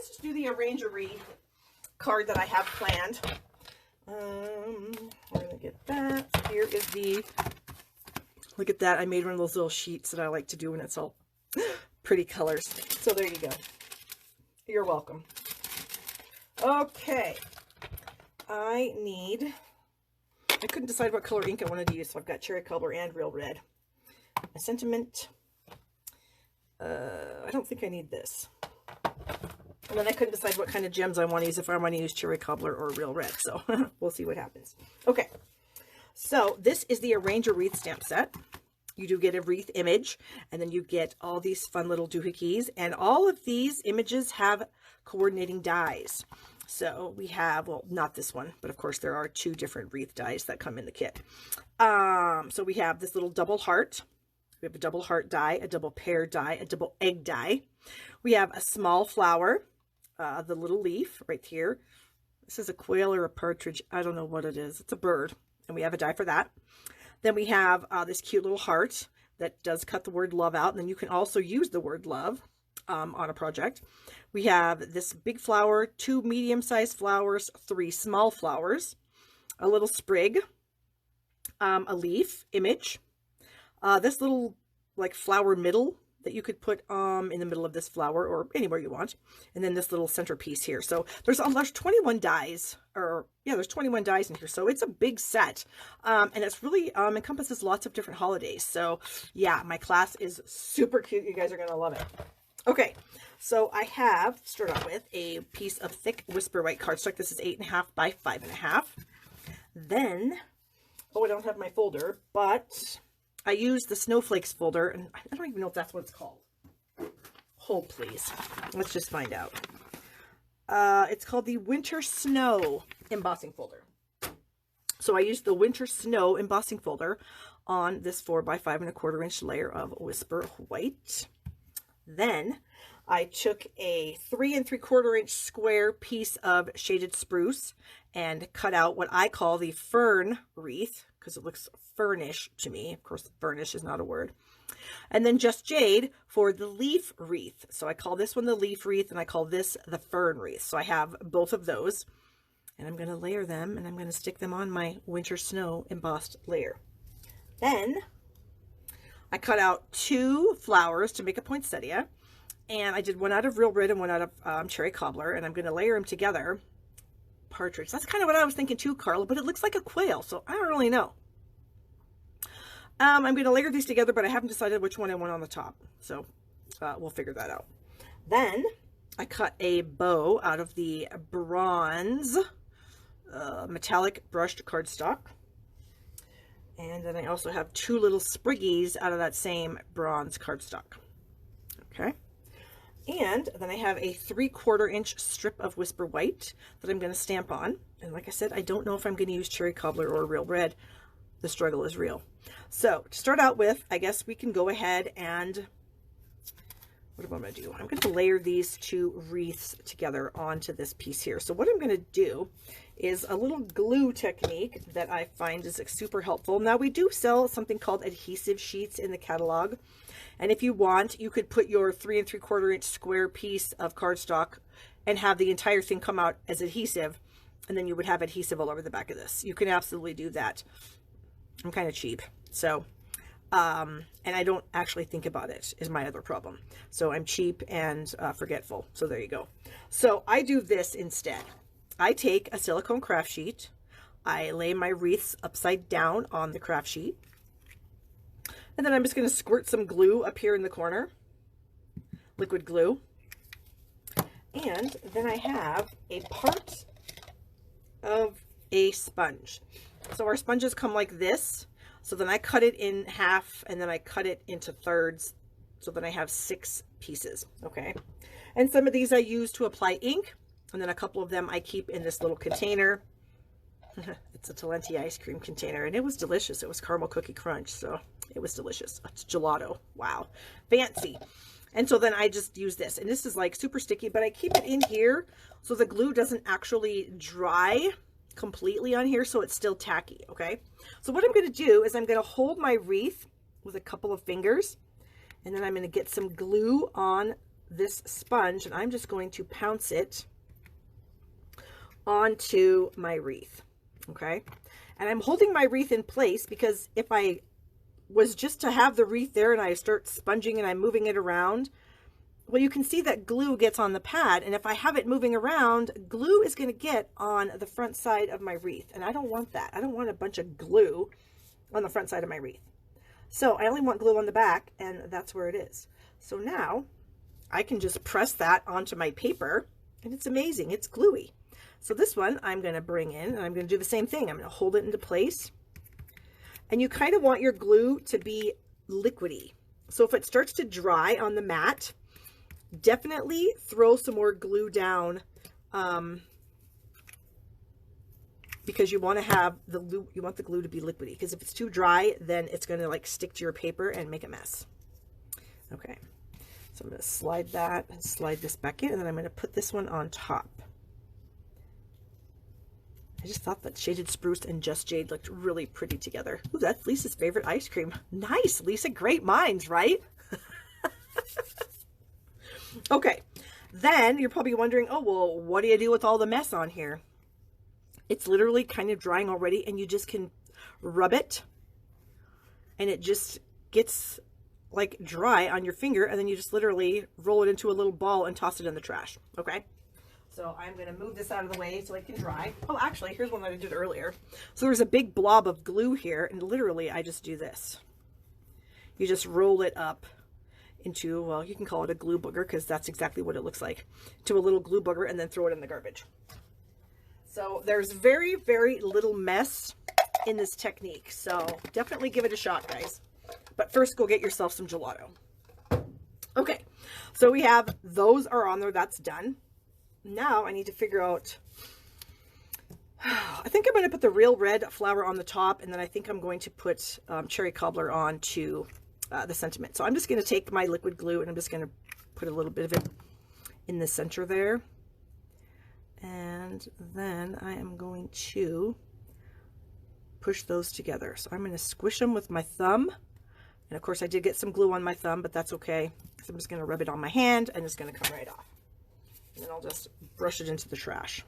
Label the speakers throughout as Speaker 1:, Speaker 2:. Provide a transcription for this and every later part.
Speaker 1: let's just do the Arrange a Wreath card that I have planned. We're going to get that. Here is the, look at that. I made one of those little sheets that I like to do when it's all pretty colors. So there you go. You're welcome. Okay. I couldn't decide what color ink I wanted to use, so I've got Cherry Cobbler and Real Red. My sentiment, I don't think I need this. And then I couldn't decide what kind of gems I want to use, if I want to use Cherry Cobbler or Real Red. So we'll see what happens. Okay, so this is the Arrange a Wreath stamp set. You do get a wreath image, and then you get all these fun little doohickeys. And all of these images have coordinating dies. So we have, well, not this one, but of course there are 2 different wreath dies that come in the kit. So we have this little double heart. We have a double heart die, a double pear die, a double egg die. We have a small flower, the little leaf right here. This is a quail or a partridge. I don't know what it is. It's a bird. And we have a die for that. Then we have this cute little heart that does cut the word love out. And then you can also use the word love on a project. We have this big flower, 2 medium-sized flowers, 3 small flowers, a little sprig, a leaf image, this little like flower middle that you could put in the middle of this flower or anywhere you want, and then this little centerpiece here. So there's 21 dies, or yeah, there's 21 dies in here, so it's a big set, and it's really encompasses lots of different holidays. So yeah, my class is super cute. You guys are gonna love it. Okay, so I have, start out with a piece of thick Whisper White cardstock. This is 8.5 by 5.5. Then, oh, I don't have my folder, but I use the Snowflakes folder, and I don't even know if that's what it's called. Hold, please. Let's just find out. It's called the Winter Snow embossing folder. So I used the Winter Snow embossing folder on this 4 by 5.25 inch layer of Whisper White. Then I took a 3 3/4 inch square piece of shaded spruce and cut out what I call the fern wreath, because it looks fernish to me. Of course, fernish is not a word. And then just jade for the leaf wreath. So I call this one the leaf wreath, and I call this the fern wreath. So I have both of those, and I'm going to layer them, and I'm going to stick them on my Winter Snow embossed layer. Then I cut out 2 flowers to make a poinsettia, and I did one out of Real Red and one out of Cherry Cobbler, and I'm going to layer them together. Partridge. That's kind of what I was thinking too, Carla, but it looks like a quail, so I don't really know. I'm going to layer these together, but I haven't decided which one I want on the top, so we'll figure that out. Then I cut a bow out of the bronze metallic brushed cardstock, and then I also have 2 little spriggies out of that same bronze cardstock. Okay. And then I have a 3/4 inch strip of Whisper White that I'm going to stamp on. And like I said, I don't know if I'm going to use Cherry Cobbler or Real Red. The struggle is real. So to start out with, I guess we can go ahead and, what am I going to do? I'm going to layer these 2 wreaths together onto this piece here. So what I'm going to do is a little glue technique that I find is super helpful. Now we do sell something called adhesive sheets in the catalog. And if you want, you could put your 3 3/4 inch square piece of cardstock and have the entire thing come out as adhesive, and then you would have adhesive all over the back of this. You can absolutely do that. I'm kind of cheap, so and I don't actually think about it is my other problem. So I'm cheap and forgetful. So there you go. So I do this instead. I take a silicone craft sheet. I lay my wreaths upside down on the craft sheet. And then I'm just going to squirt some glue up here in the corner, liquid glue. And then I have a part of a sponge. So our sponges come like this. So then I cut it in half, and then I cut it into thirds. So then I have 6 pieces, okay? And some of these I use to apply ink, and then a couple of them I keep in this little container. It's a Talenti ice cream container, and it was delicious. It was caramel cookie crunch, so it was delicious. It's gelato. Wow. Fancy. And so then I just use this, and this is like super sticky, but I keep it in here so the glue doesn't actually dry completely on here, so it's still tacky, okay? So what I'm going to do is I'm going to hold my wreath with a couple of fingers, and then I'm going to get some glue on this sponge and I'm just going to pounce it onto my wreath. Okay. And I'm holding my wreath in place because if I was just to have the wreath there and I start sponging and I'm moving it around, well, you can see that glue gets on the pad. And if I have it moving around, glue is going to get on the front side of my wreath. And I don't want that. I don't want a bunch of glue on the front side of my wreath. So I only want glue on the back, and that's where it is. So now I can just press that onto my paper and it's amazing. It's gluey. So this one I'm going to bring in and I'm going to do the same thing. I'm going to hold it into place. And you kind of want your glue to be liquidy. So if it starts to dry on the mat, definitely throw some more glue down, because you want to have the glue, you want the glue to be liquidy, because if it's too dry, then it's going to like stick to your paper and make a mess. Okay, so I'm going to slide that and slide this back in, and then I'm going to put this one on top. I just thought that Shaded Spruce and Just Jade looked really pretty together. Ooh, that's Lisa's favorite ice cream. Nice, Lisa, great minds, right? Okay, then you're probably wondering, oh, well, what do you do with all the mess on here? It's literally kind of drying already, and you just can rub it, and it just gets like dry on your finger, and then you just literally roll it into a little ball and toss it in the trash. Okay, so I'm going to move this out of the way so it can dry. Oh, actually, here's one that I did earlier. So there's a big blob of glue here, and literally I just do this. You just roll it up into, well, you can call it a glue booger because that's exactly what it looks like, to a little glue booger, and then throw it in the garbage. So there's very, very little mess in this technique. So definitely give it a shot, guys. But first, go get yourself some gelato. Okay, so we have those are on there. That's done. Now I need to figure out, I think I'm going to put the Real Red flower on the top, and then I think I'm going to put cherry cobbler on to the sentiment. So I'm just going to take my liquid glue and I'm just going to put a little bit of it in the center there. And then I am going to push those together. So I'm going to squish them with my thumb. And of course I did get some glue on my thumb, but that's okay. So I'm just going to rub it on my hand and it's going to come right off. And then I'll just brush it into the trash.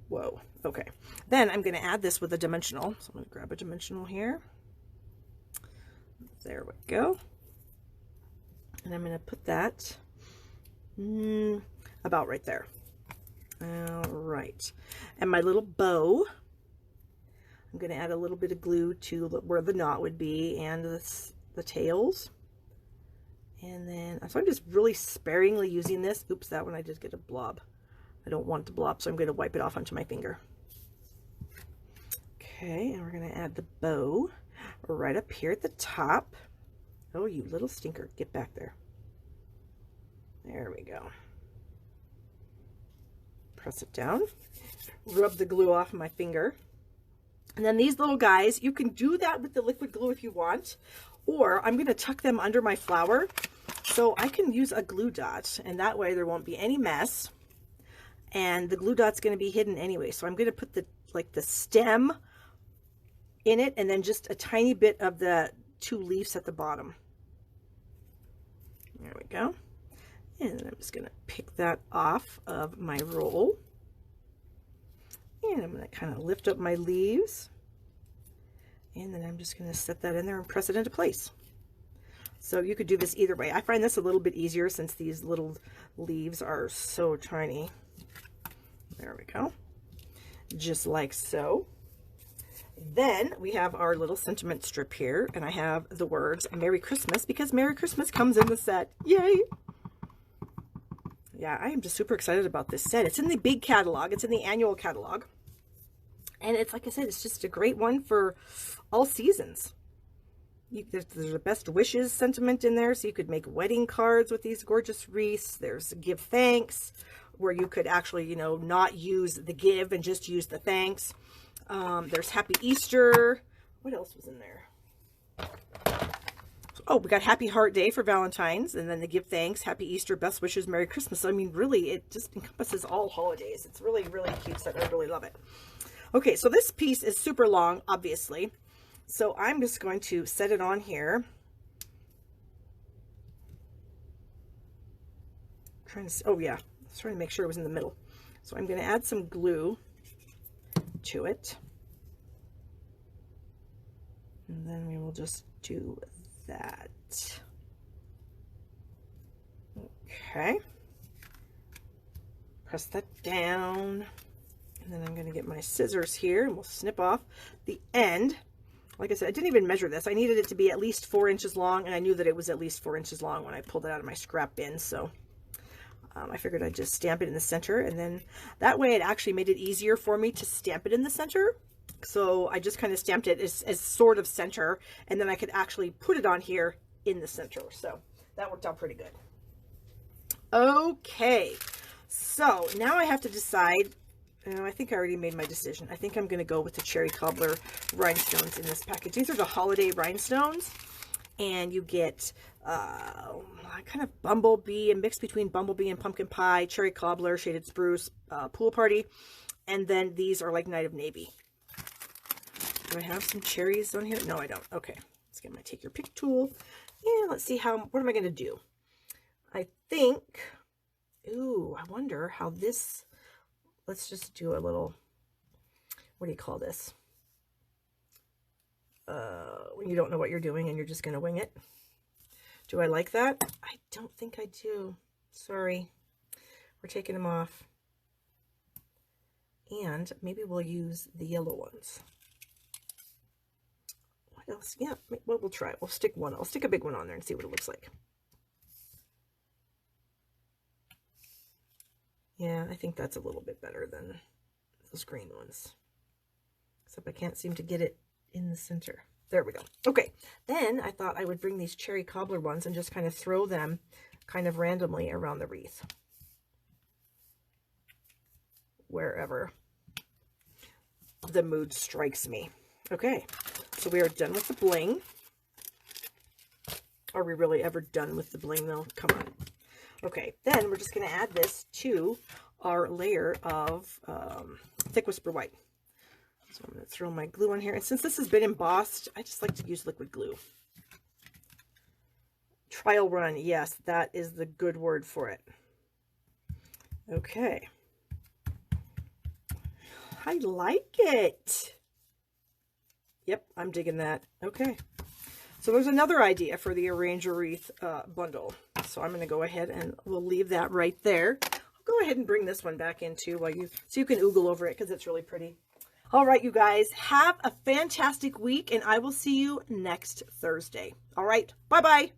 Speaker 1: Whoa. Okay. Then I'm going to add this with a dimensional. So I'm going to grab a dimensional here. There we go. And I'm going to put that about right there. All right. And my little bow, I'm going to add a little bit of glue to where the knot would be and the tails. And then, so I'm just really sparingly using this. Oops, that one I did get a blob. I don't want the blob, so I'm going to wipe it off onto my finger. Okay, and we're going to add the bow right up here at the top. Oh, you little stinker, get back there. There we go. Press it down, rub the glue off my finger. And then these little guys, you can do that with the liquid glue if you want, or I'm going to tuck them under my flower so I can use a glue dot, and that way there won't be any mess, and the glue dot's going to be hidden anyway. So I'm going to put the stem in it, and then just a tiny bit of the two leaves at the bottom. There we go. And then I'm just going to pick that off of my roll. And I'm going to kind of lift up my leaves. And then I'm just going to set that in there and press it into place. So you could do this either way. I find this a little bit easier since these little leaves are so tiny. There we go. Just like so. Then we have our little sentiment strip here. And I have the words Merry Christmas because Merry Christmas comes in the set. Yay! Yeah, I am just super excited about this set. It's in the big catalog. It's in the annual catalog. And it's, like I said, it's just a great one for all seasons. There's a best wishes sentiment in there, so you could make wedding cards with these gorgeous wreaths. There's give thanks, where you could actually, you know, not use the give and just use the thanks. There's Happy Easter. What else was in there? Oh, we got Happy Heart Day for Valentine's, and then the give thanks, Happy Easter, best wishes, Merry Christmas. I mean, really, it just encompasses all holidays. It's really, really cute set. I really love it. Okay, so this piece is super long, obviously. So I'm just going to set it on here. trying to, oh yeah, I was trying to make sure it was in the middle. So I'm going to add some glue to it. And then we will just do that. Okay. Press that down. And then I'm going to get my scissors here and we'll snip off the end. Like I said, I didn't even measure this. I needed it to be at least 4 inches long, and I knew that it was at least 4 inches long when I pulled it out of my scrap bin. So I figured I'd just stamp it in the center, and then that way it actually made it easier for me to stamp it in the center. So I just kind of stamped it as sort of center, and then I could actually put it on here in the center. So that worked out pretty good. Okay, so now I have to decide. I think I already made my decision. I think I'm going to go with the cherry cobbler rhinestones in this package. These are the holiday rhinestones, and you get kind of bumblebee, a mix between bumblebee and pumpkin pie, cherry cobbler, shaded spruce, pool party, and then these are like night of navy. Do I have some cherries on here? No, I don't. Okay, let's get my take your pick tool, and let's see what am I going to do? I think, ooh, I wonder how this. Let's just do a little, what do you call this? When you don't know what you're doing and you're just going to wing it. Do I like that? I don't think I do. Sorry. We're taking them off. And maybe we'll use the yellow ones. What else? Yeah, well, we'll try it. We'll stick one. I'll stick a big one on there and see what it looks like. Yeah, I think that's a little bit better than those green ones. Except I can't seem to get it in the center. There we go. Okay, then I thought I would bring these cherry cobbler ones and just kind of throw them kind of randomly around the wreath. Wherever the mood strikes me. Okay, so we are done with the bling. Are we really ever done with the bling though? Come on. Okay, then we're just going to add this to our layer of Thick Whisper White. So I'm going to throw my glue in here. And since this has been embossed, I just like to use liquid glue. Trial run. Yes, that is the good word for it. Okay. I like it. Yep, I'm digging that. Okay. So there's another idea for the Arrange a Wreath bundle. So I'm going to go ahead and we'll leave that right there. I'll go ahead and bring this one back in too so you can oogle over it because it's really pretty. All right, you guys, have a fantastic week and I will see you next Thursday. All right, bye-bye.